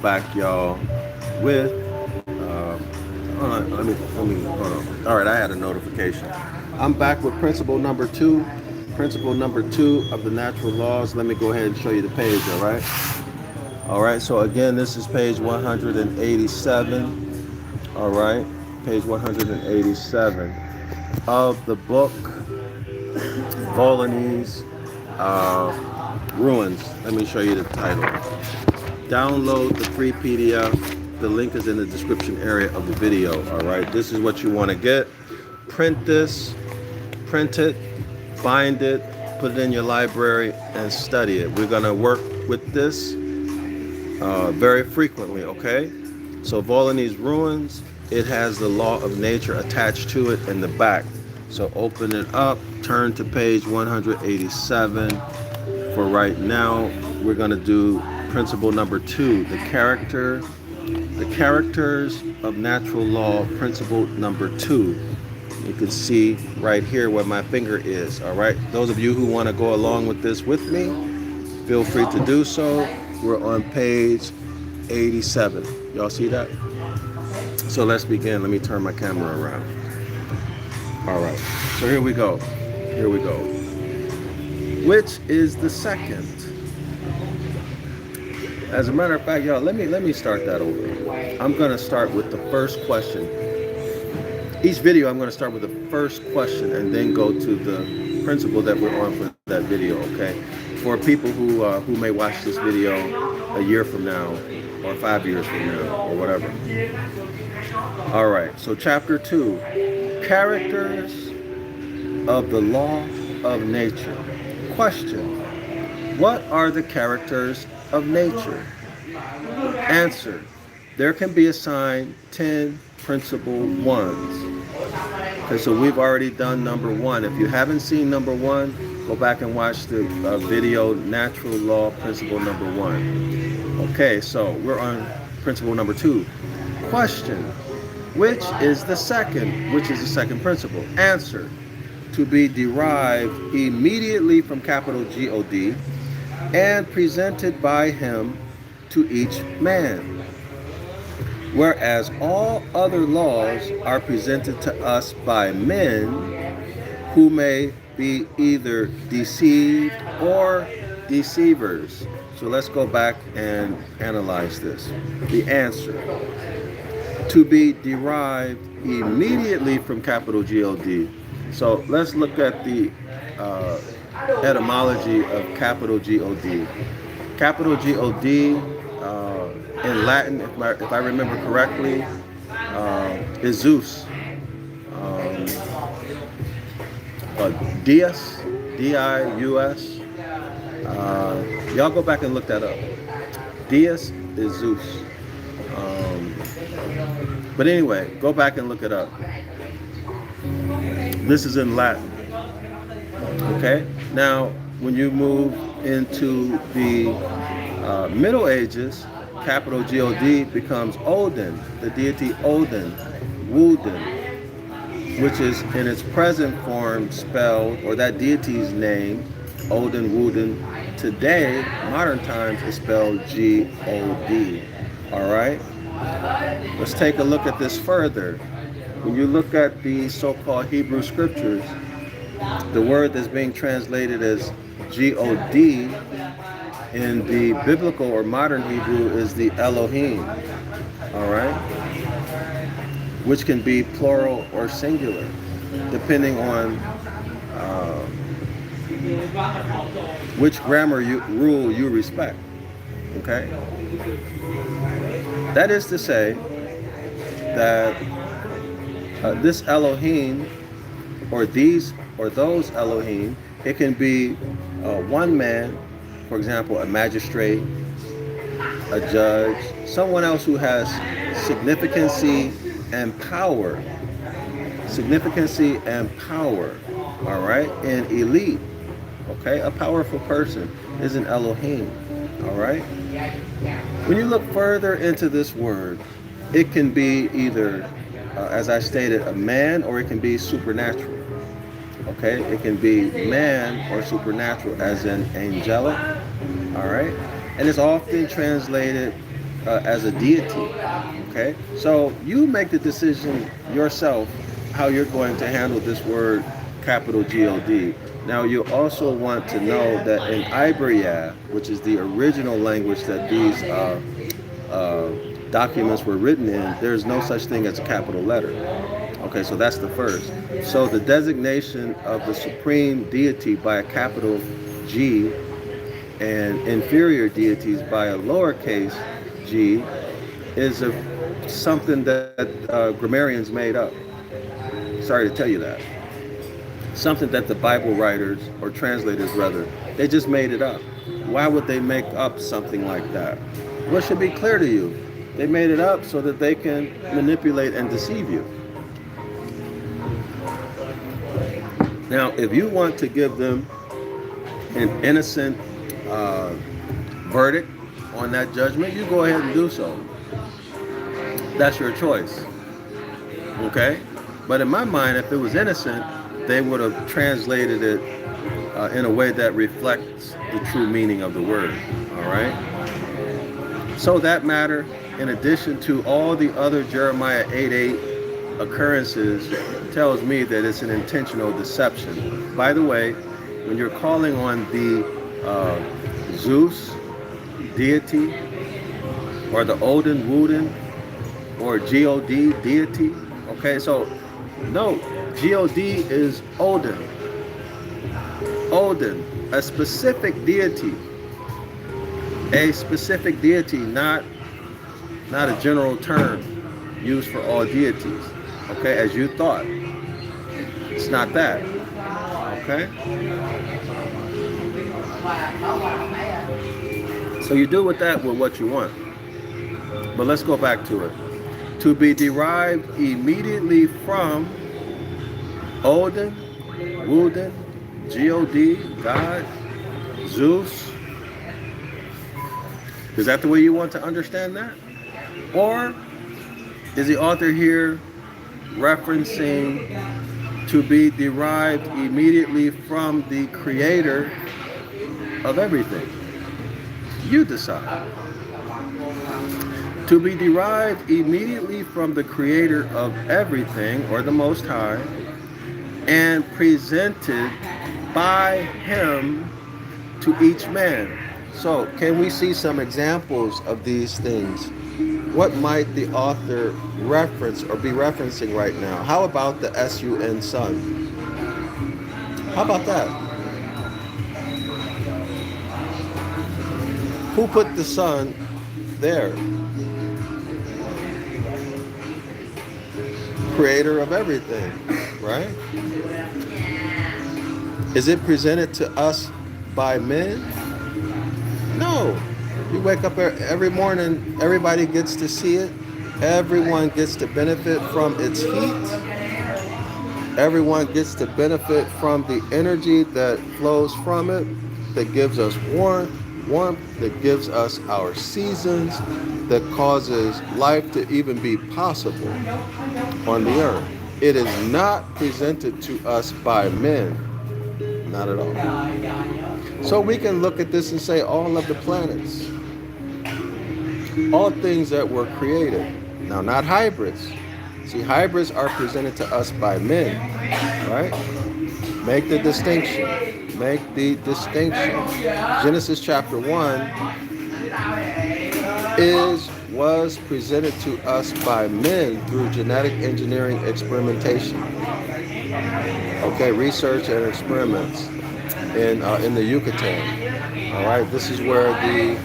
back, y'all, with hold on. All right, I had a notification. I'm back with principle number two of the natural laws. Let me go ahead and show you the page. All right, so again, this is page 187. All right, page 187 of the book Volney's Ruins. Let me show you the title. Download the free PDF. The link is in the description area of the video. All right, this is what you want to get. Print this, print it, bind it, put it in your library, and study it. We're going to work with this very frequently, okay? So Volney's Ruins, it has the law of nature attached to it in the back. So open it up, turn to page 187. For right now, we're going to do principle number two, the characters of natural law, principle number two. You can see right here where my finger is, all right? Those of you who want to go along with this with me, feel free to do so. We're on page 87. Y'all see that? So let's begin. Let me turn my camera around. All right, so here we go. Which is the second? As a matter of fact, y'all, let me start that over. I'm gonna start with the first question. Each video, I'm gonna start with the first question and then go to the principle that we're on for that video. Okay, for people who may watch this video a year from now, or 5 years from now, or whatever. All right. So chapter 2, characters of the law of nature. Question: what are the characters of nature? Answer: there can be assigned 10 principle ones. Okay, so we've already done number one. If you haven't seen number one, go back and watch the video Natural Law Principle number one. Okay, so we're on principle number two. Question: which is the second? Which is the second principle? Answer: to be derived immediately from capital God and presented by him to each man. Whereas all other laws are presented to us by men who may be either deceived or deceivers. So let's go back and analyze this. The answer: to be derived immediately from capital God. So let's look at the etymology of capital God. Capital God in Latin, if I remember correctly, is Zeus. Dius, D-I-U-S. Y'all go back and look that up. Dius is Zeus. But anyway, go back and look it up. This is in Latin. Okay? Now, when you move into the Middle Ages, capital God becomes Odin, the deity Odin, Woden, which is in its present form spelled, or that deity's name, Odin, Woden, today, modern times, is spelled G-O-D. All right? Let's take a look at this further. When you look at the so-called Hebrew scriptures, the word that's being translated as G-O-D in the biblical or modern Hebrew is the Elohim, all right? Which can be plural or singular, depending on which grammar rule you respect, okay? That is to say that this Elohim, or these or those Elohim, it can be one man, for example, a magistrate, a judge, someone else who has significancy and power, all right, and elite, okay? A powerful person is an Elohim, all right? When you look further into this word, it can be either, as I stated, a man, or it can be supernatural. Okay, it can be man or supernatural, as in angelic. All right, and it's often translated as a deity. Okay, so you make the decision yourself how you're going to handle this word capital God. Now you also want to know that in Ibaryath, which is the original language that these uh, documents were written in, there's no such thing as a capital letter. Okay, so that's the first. So the designation of the supreme deity by a capital G and inferior deities by a lowercase g is something that grammarians made up. Sorry to tell you that. Something that the Bible writers, or translators rather, they just made it up. Why would they make up something like that? Well, it should be clear to you. They made it up so that they can manipulate and deceive you. Now, if you want to give them an innocent verdict on that judgment, you go ahead and do so. That's your choice. Okay? But in my mind, if it was innocent, they would have translated it in a way that reflects the true meaning of the word. All right? So that matter, in addition to all the other Jeremiah 8:8 occurrences, tells me that it's an intentional deception. By the way, when you're calling on the Zeus deity, or the Odin Wooden, or God deity, okay, so no, God is Odin. Odin, a specific deity. A specific deity, not a general term used for all deities. Okay, as you thought. It's not that. Okay? So you do with that with what you want. But let's go back to it. To be derived immediately from Odin, Woden, God, God, Zeus. Is that the way you want to understand that? Or is the author here referencing to be derived immediately from the creator of everything? You decide. To be derived immediately from the creator of everything, or the Most High, and presented by him to each man. So, can we see some examples of these things? What might the author reference or be referencing right now? How about the sun, sun? How about that? Who put the sun there? Creator of everything, right? Is it presented to us by men? No. You wake up every morning, everybody gets to see it. Everyone gets to benefit from its heat. Everyone gets to benefit from the energy that flows from it, that gives us warmth, that gives us our seasons, that causes life to even be possible on the earth. It is not presented to us by men. Not at all. So we can look at this and say all of the planets, all things that were created. Now, not hybrids. See, hybrids are presented to us by men, right? Make the distinction. Make the distinction. Genesis chapter 1 was presented to us by men through genetic engineering experimentation. Okay, research and experiments in the Yucatan. All right, this is where the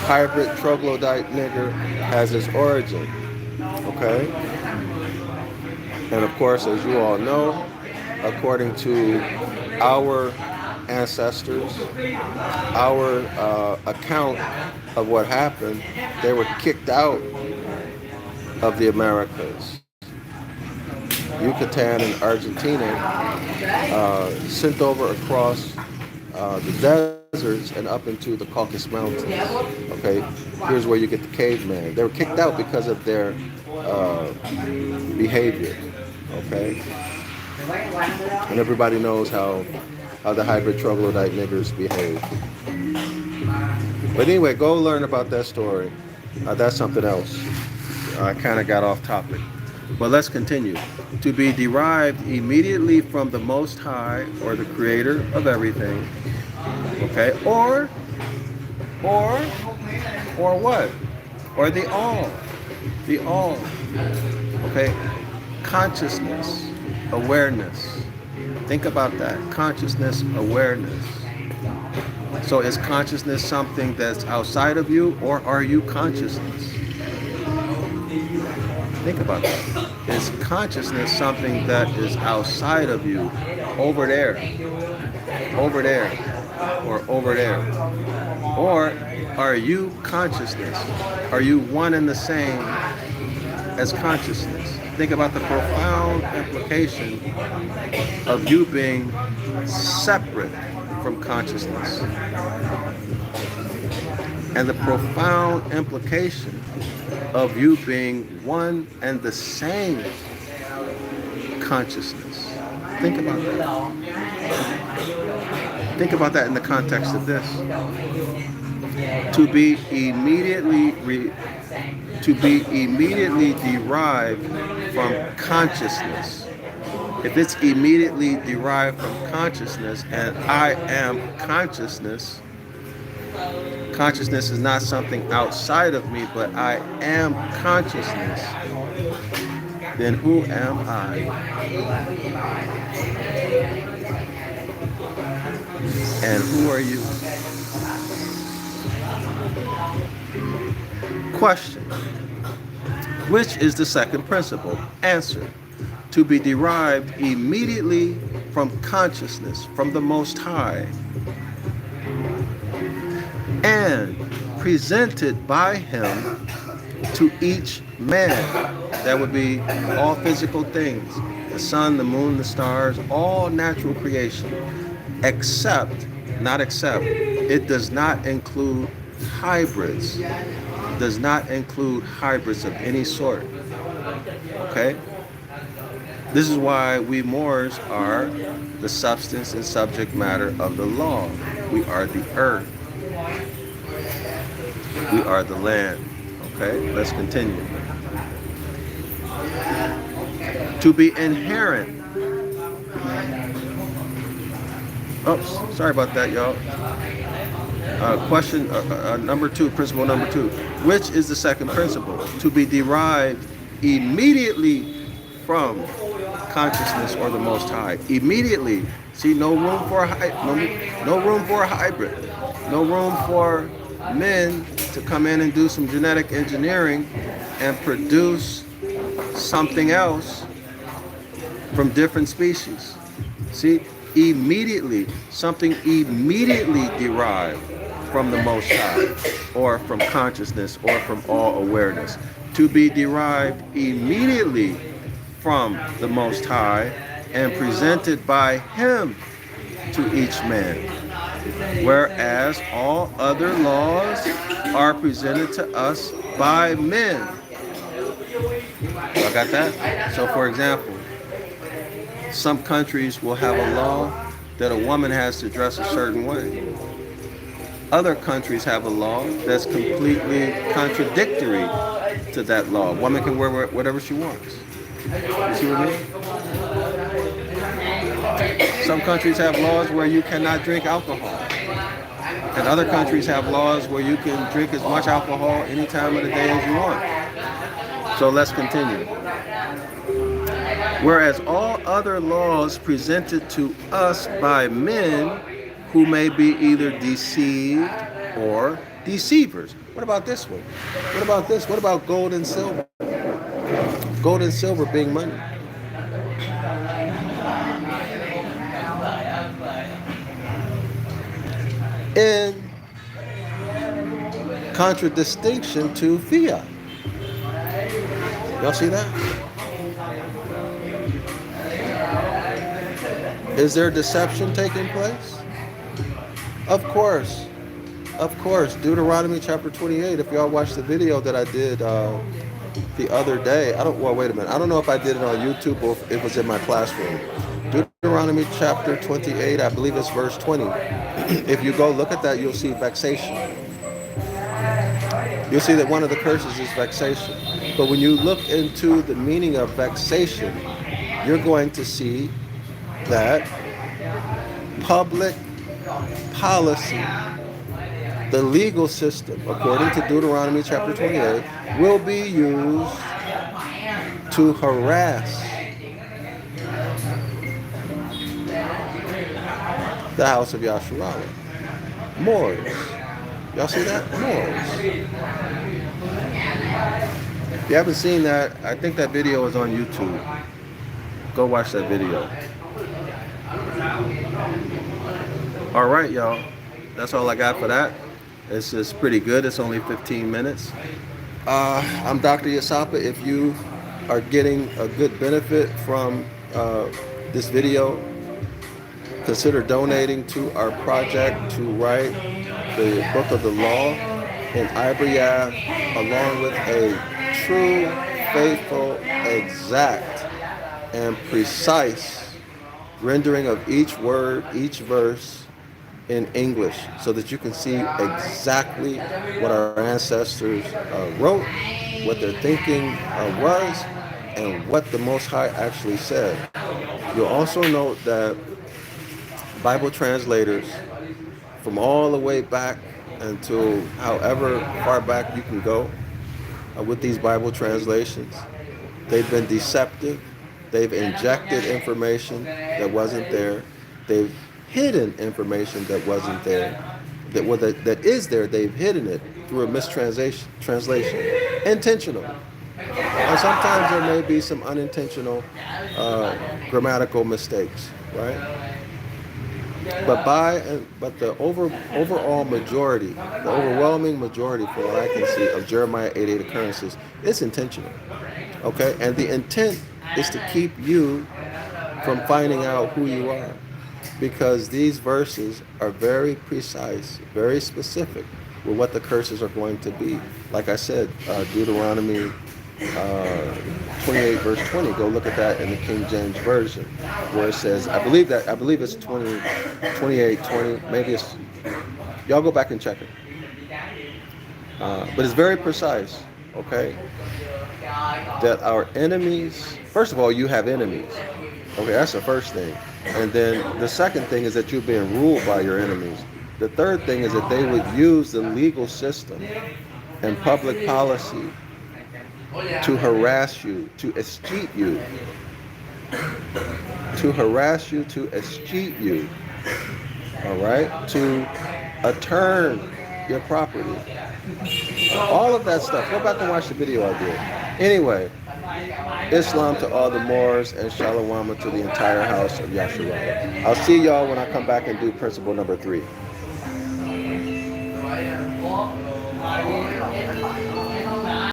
hybrid troglodyte nigger has its origin. Okay, and of course, as you all know, according to our ancestors, our account of what happened, they were kicked out of the Americas. Yucatan and Argentina, sent over across the deserts and up into the Caucasus Mountains. Okay, here's where you get the caveman. They were kicked out because of their behavior. Okay, and everybody knows how the hybrid troglodyte niggers behave. But anyway, go learn about that story. That's something else. I kind of got off topic. But let's continue. To be derived immediately from the Most High, or the Creator of everything. Okay? Or what? Or the All. The All. Okay? Consciousness, awareness. Think about that. Consciousness, awareness. So is consciousness something that's outside of you, or are you consciousness? Think about that. Is consciousness something that is outside of you, over there, or over there? Or are you consciousness? Are you one and the same as consciousness? Think about the profound implication of you being separate from consciousness, and the profound implication of you being one and the same consciousness. Think about that. Think about that in the context of this. To be immediately derived from consciousness. If it's immediately derived from consciousness, and I am consciousness, consciousness is not something outside of me, but I am consciousness, then who am I? And who are you? Question. Which is the second principle? Answer. To be derived immediately from consciousness, from the Most High, and presented by Him to each man. That would be all physical things, the sun, the moon, the stars, all natural creation, it does not include hybrids. Does not include hybrids of any sort. Okay? This is why we Moors are the substance and subject matter of the law. We are the earth. We are the land. Okay? Let's continue. To be inherent. Oh, sorry about that, y'all. Question number 2, principle number 2. Which is the second principle? To be derived immediately from consciousness or the Most High. Immediately. See, no room for no room for a hybrid. No room for men to come in and do some genetic engineering and produce something else from different species. See, immediately, something immediately derived from the Most High, or from consciousness, or from all awareness. To be derived immediately from the Most High and presented by Him to each man. Whereas all other laws are presented to us by men. Y'all got that? So for example, some countries will have a law that a woman has to dress a certain way. Other countries have a law that's completely contradictory to that law. A woman can wear whatever she wants. You see what I mean? Some countries have laws where you cannot drink alcohol. And other countries have laws where you can drink as much alcohol any time of the day as you want. So let's continue. Whereas all other laws presented to us by men who may be either deceived or deceivers. What about this one? What about this? What about gold and silver? Gold and silver being money. In contradistinction to fiat. Y'all see that? Is there deception taking place? Of course. Deuteronomy chapter 28. If y'all watched the video that I did the other day, wait a minute. I don't know if I did it on YouTube or if it was in my classroom. Deuteronomy chapter 28, I believe it's verse 20. If you go look at that, you'll see vexation. you'll see that one of the curses is vexation. But when you look into the meaning of vexation, you're going to see that public policy, the legal system, according to Deuteronomy chapter 28, will be used to harass the House of Yasharala. Moors. Y'all see that? Moors. If you haven't seen that, I think that video is on YouTube. Go watch that video. All right, y'all. That's all I got for that. It's just pretty good. It's only 15 minutes. I'm DrYasapa. If you are getting a good benefit from this video, consider donating to our project to write the book of the law in Ibaryath, along with a true, faithful, exact, and precise rendering of each word, each verse in English, so that you can see exactly what our ancestors wrote, what their thinking was, and what the Most High actually said. You'll also note that Bible translators from all the way back until however far back you can go with these Bible translations, they've been deceptive. They've injected information that wasn't there. They've hidden information that wasn't there. That is there, they've hidden it through a mistranslation, intentional. And sometimes there may be some unintentional grammatical mistakes, right? But the overall majority, the overwhelming majority, from what I can see, of Jeremiah 8:8 occurrences, it's intentional. Okay, and the intent is to keep you from finding out who you are, because these verses are very precise, very specific with what the curses are going to be. Like I said, Deuteronomy 28 verse 20. Go look at that in the King James version, where it says, I believe it's 28 20. Maybe it's, y'all go back and check it. But it's very precise. Okay, that our enemies. First of all, you have enemies. Okay, that's the first thing. And then the second thing is that you're being ruled by your enemies. The third thing is that they would use the legal system and public policy to harass you, to escheat you. To harass you, to escheat you. All right? To turn your property. All of that stuff. Go back and watch the video I did. Anyway, Islam to all the Moors and Shalom to the entire House of Yasharala. I'll see y'all when I come back and do principle number 3.